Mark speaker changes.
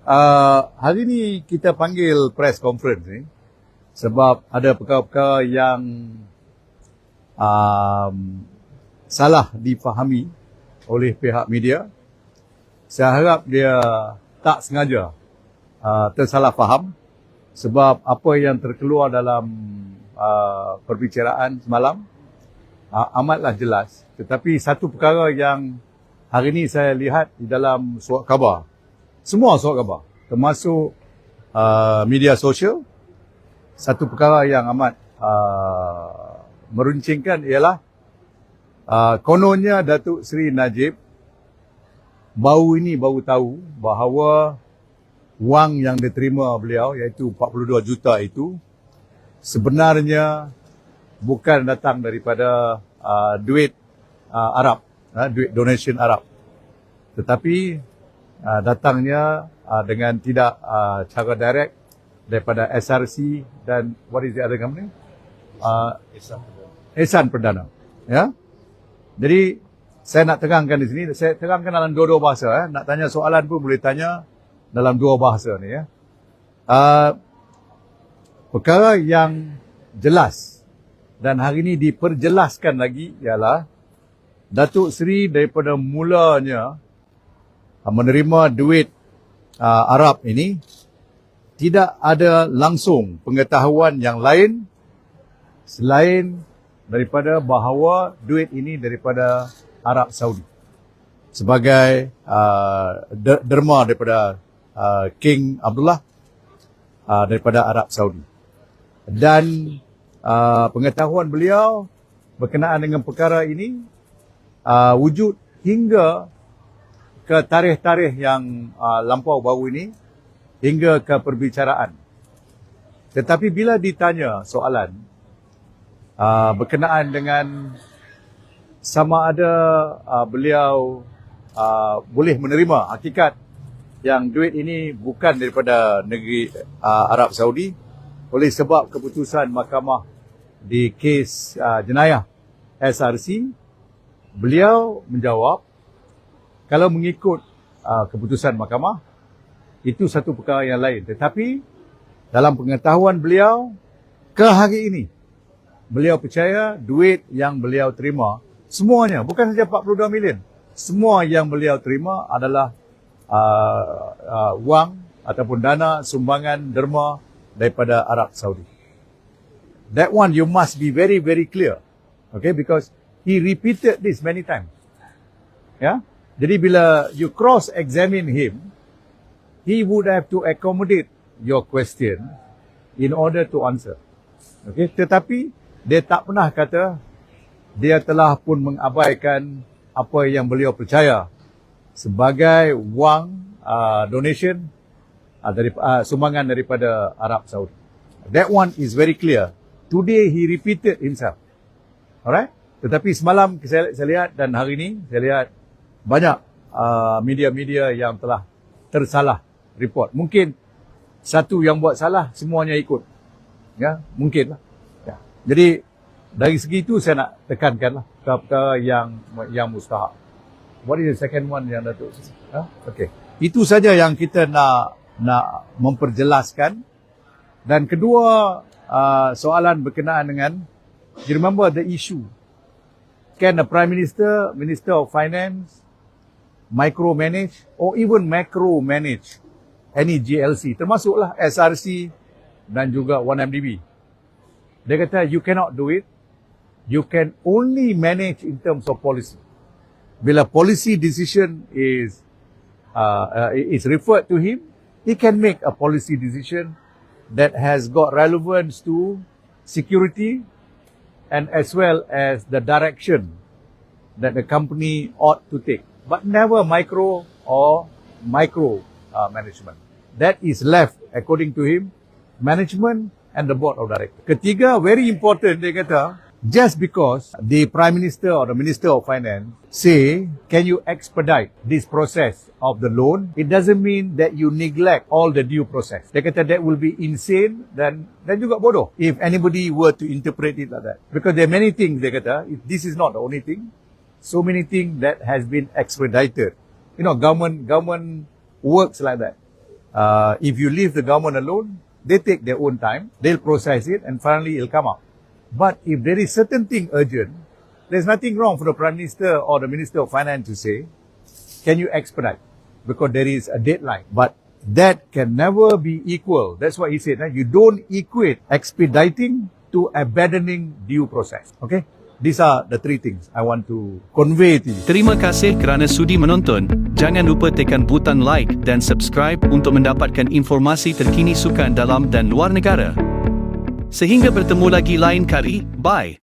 Speaker 1: Hari ni kita panggil press conference ni sebab ada perkara-perkara yang salah difahami oleh pihak media. Saya harap dia tak sengaja tersalah faham, sebab apa yang terkeluar dalam perbicaraan semalam amatlah jelas. Tetapi satu perkara yang hari ini saya lihat di dalam surat khabar, semua surat khabar, termasuk media sosial, satu perkara yang amat meruncingkan ialah kononnya Datuk Seri Najib baru tahu bahawa wang yang diterima beliau, iaitu 42 juta itu, sebenarnya bukan datang daripada duit Arab, duit donation Arab, tetapi datangnya dengan tidak cara direct daripada SRC dan what is the other company? Ehsan Perdana. Ya. Jadi saya nak terangkan di sini, saya terangkan dalam dua-dua bahasa. Nak tanya soalan pun boleh tanya dalam dua bahasa ni. Ya. Perkara yang jelas dan hari ini diperjelaskan lagi ialah Datuk Seri daripada mulanya menerima duit Arab ini tidak ada langsung pengetahuan yang lain selain daripada bahawa duit ini daripada Arab Saudi sebagai derma daripada King Abdullah daripada Arab Saudi. Dan pengetahuan beliau berkenaan dengan perkara ini wujud hingga ke tarikh-tarikh yang lampau baru ini, hingga ke perbicaraan. Tetapi bila ditanya soalan berkenaan dengan sama ada beliau boleh menerima hakikat yang duit ini bukan daripada negeri Arab Saudi oleh sebab keputusan mahkamah di kes jenayah SRC, beliau menjawab kalau mengikut keputusan mahkamah itu satu perkara yang lain. Tetapi dalam pengetahuan beliau ke hari ini, beliau percaya duit yang beliau terima semuanya, bukan saja 42 million, semua yang beliau terima adalah wang ataupun dana sumbangan derma daripada Arab Saudi. That one you must be very, very clear. Okay, because he repeated this many times. Ya. Jadi bila you cross-examine him, he would have to accommodate your question in order to answer. Okay, tetapi dia tak pernah kata dia telah pun mengabaikan apa yang beliau percaya sebagai wang donation dari sumbangan daripada Arab Saudi. That one is very clear. Today he repeated himself. Alright? Tetapi semalam saya lihat dan hari ini saya lihat banyak media-media yang telah tersalah report. Mungkin satu yang buat salah semuanya ikut. Ya, mungkinlah. Ya. Jadi dari segi itu saya nak tekankanlah perkara yang mustahak. What is the second one yang Datuk? Okay. Itu saja yang kita nak memperjelaskan. Dan kedua soalan berkenaan dengan, you remember the issue. Can the Prime Minister, Minister of Finance micromanage or even macro-manage any GLC, termasuklah SRC dan juga 1MDB. Dia kata you cannot do it. You can only manage in terms of policy. Bila policy decision is referred to him, he can make a policy decision that has got relevance to security and as well as the direction that the company ought to take. But never micro or micro management. That is left, according to him, management and the board of directors. Ketiga, very important, dia kata, just because the Prime Minister or the Minister of Finance say, can you expedite this process of the loan, it doesn't mean that you neglect all the due process. Dia kata that will be insane dan juga bodoh if anybody were to interpret it like that. Because there are many things, dia kata, this is not the only thing, so many things that has been expedited. You know, government works like that. If you leave the government alone, they take their own time, they'll process it, and finally it'll come out. But if there is certain thing urgent, there's nothing wrong for the Prime Minister or the Minister of Finance to say, can you expedite? Because there is a deadline. But that can never be equal. That's why he said, you don't equate expediting to abandoning due process. Okay? These are the three things I want to convey to you.
Speaker 2: Terima kasih kerana sudi menonton. Jangan lupa tekan butang like dan subscribe untuk mendapatkan informasi terkini sukan dalam dan luar negara. Sehingga bertemu lagi lain kali. Bye.